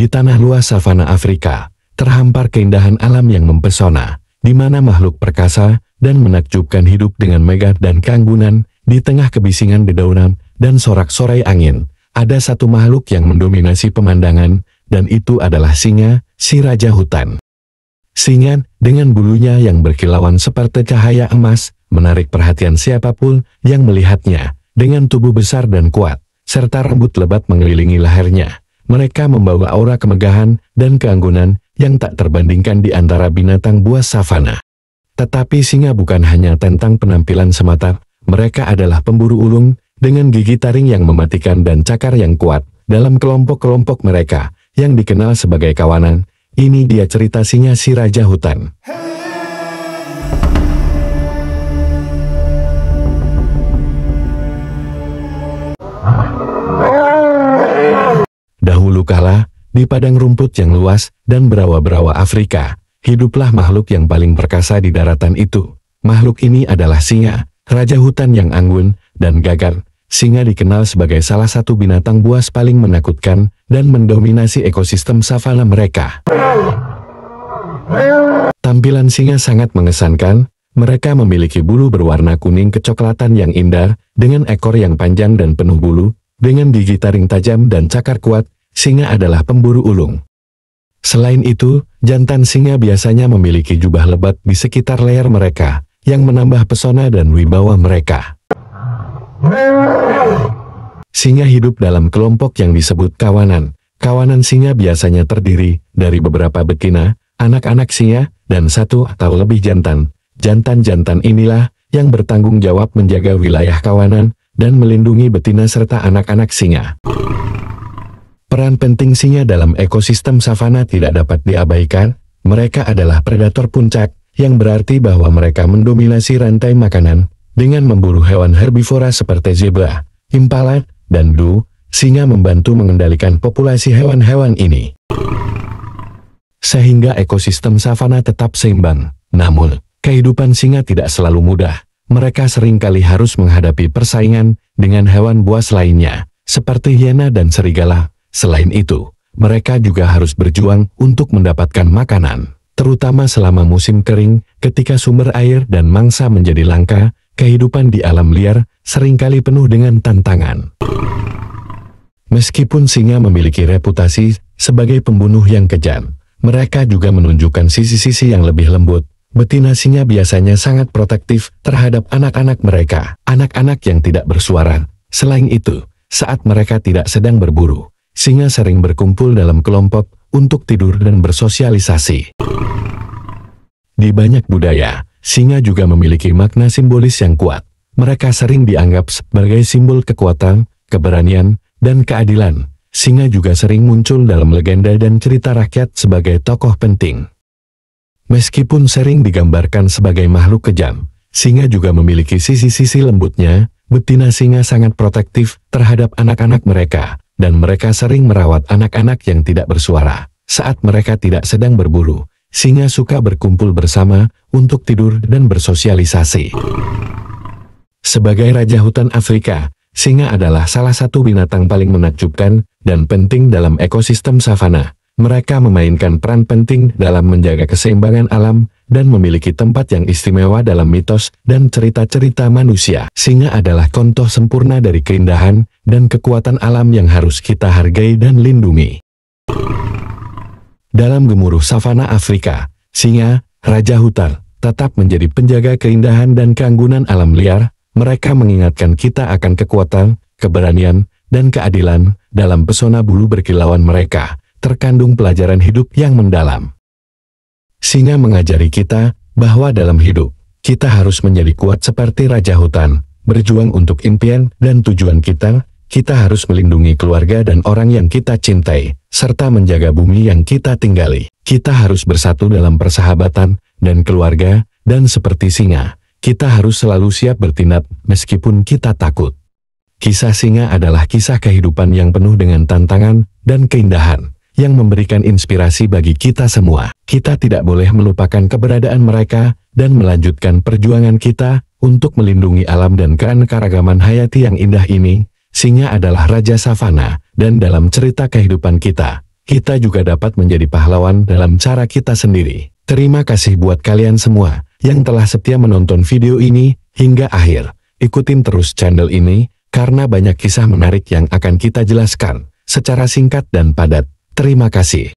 Di tanah luas savana Afrika, terhampar keindahan alam yang mempesona, di mana makhluk perkasa dan menakjubkan hidup dengan megah dan keanggunan. Di tengah kebisingan dedaunan dan sorak-sorai angin, ada satu makhluk yang mendominasi pemandangan, dan itu adalah singa, si raja hutan. Singa, dengan bulunya yang berkilauan seperti cahaya emas, menarik perhatian siapapun yang melihatnya. Dengan tubuh besar dan kuat, serta rambut lebat mengelilingi lehernya, mereka membawa aura kemegahan dan keanggunan yang tak terbandingkan di antara binatang buas savana. Tetapi singa bukan hanya tentang penampilan semata, mereka adalah pemburu ulung, dengan gigi taring yang mematikan dan cakar yang kuat. Dalam kelompok-kelompok mereka, yang dikenal sebagai kawanan, ini dia cerita singa si raja hutan. Dahulu kala, di padang rumput yang luas dan berawa-berawa Afrika, hiduplah makhluk yang paling perkasa di daratan itu. Makhluk ini adalah singa, raja hutan yang anggun dan gagah. Singa dikenal sebagai salah satu binatang buas paling menakutkan dan mendominasi ekosistem savana mereka. Tampilan singa sangat mengesankan. Mereka memiliki bulu berwarna kuning kecoklatan yang indah, dengan ekor yang panjang dan penuh bulu, dengan gigi taring tajam dan cakar kuat. Singa adalah pemburu ulung. Selain itu, jantan singa biasanya memiliki jubah lebat di sekitar leher mereka, yang menambah pesona dan wibawa mereka. Singa hidup dalam kelompok yang disebut kawanan. Kawanan singa biasanya terdiri dari beberapa betina, anak-anak singa, dan satu atau lebih jantan. Jantan-jantan inilah yang bertanggung jawab menjaga wilayah kawanan dan melindungi betina serta anak-anak singa. Peran penting singa dalam ekosistem savana tidak dapat diabaikan. Mereka adalah predator puncak, yang berarti bahwa mereka mendominasi rantai makanan dengan memburu hewan herbivora seperti zebra, impala, dan du. Singa membantu mengendalikan populasi hewan-hewan ini, sehingga ekosistem savana tetap seimbang. Namun, kehidupan singa tidak selalu mudah. Mereka seringkali harus menghadapi persaingan dengan hewan buas lainnya, seperti hiena dan serigala. Selain itu, mereka juga harus berjuang untuk mendapatkan makanan, terutama selama musim kering, ketika sumber air dan mangsa menjadi langka. Kehidupan di alam liar seringkali penuh dengan tantangan. Meskipun singa memiliki reputasi sebagai pembunuh yang kejam, mereka juga menunjukkan sisi-sisi yang lebih lembut. Betina singa biasanya sangat protektif terhadap anak-anak mereka, anak-anak yang tidak bersuara. Selain itu, saat mereka tidak sedang berburu, singa sering berkumpul dalam kelompok untuk tidur dan bersosialisasi. Di banyak budaya, singa juga memiliki makna simbolis yang kuat. Mereka sering dianggap sebagai simbol kekuatan, keberanian, dan keadilan. Singa juga sering muncul dalam legenda dan cerita rakyat sebagai tokoh penting. Meskipun sering digambarkan sebagai makhluk kejam, singa juga memiliki sisi-sisi lembutnya. Betina singa sangat protektif terhadap anak-anak mereka, dan mereka sering merawat anak-anak yang tidak bersuara. Saat mereka tidak sedang berburu, singa suka berkumpul bersama untuk tidur dan bersosialisasi. Sebagai raja hutan Afrika, singa adalah salah satu binatang paling menakjubkan dan penting dalam ekosistem savana. Mereka memainkan peran penting dalam menjaga keseimbangan alam dan memiliki tempat yang istimewa dalam mitos dan cerita-cerita manusia. Singa adalah contoh sempurna dari keindahan dan kekuatan alam yang harus kita hargai dan lindungi. Dalam gemuruh savana Afrika, singa, raja hutan, tetap menjadi penjaga keindahan dan keanggunan alam liar. Mereka mengingatkan kita akan kekuatan, keberanian, dan keadilan. Dalam pesona bulu berkilauan mereka, terkandung pelajaran hidup yang mendalam. Singa mengajari kita bahwa dalam hidup, kita harus menjadi kuat seperti raja hutan, berjuang untuk impian dan tujuan kita. Kita harus melindungi keluarga dan orang yang kita cintai, serta menjaga bumi yang kita tinggali. Kita harus bersatu dalam persahabatan dan keluarga, dan seperti singa, kita harus selalu siap bertindak meskipun kita takut. Kisah singa adalah kisah kehidupan yang penuh dengan tantangan dan keindahan, yang memberikan inspirasi bagi kita semua. Kita tidak boleh melupakan keberadaan mereka, dan melanjutkan perjuangan kita untuk melindungi alam dan keanekaragaman hayati yang indah ini. Singa adalah raja savana, dan dalam cerita kehidupan kita, kita juga dapat menjadi pahlawan dalam cara kita sendiri. Terima kasih buat kalian semua yang telah setia menonton video ini hingga akhir. Ikutin terus channel ini, karena banyak kisah menarik yang akan kita jelaskan secara singkat dan padat. Terima kasih.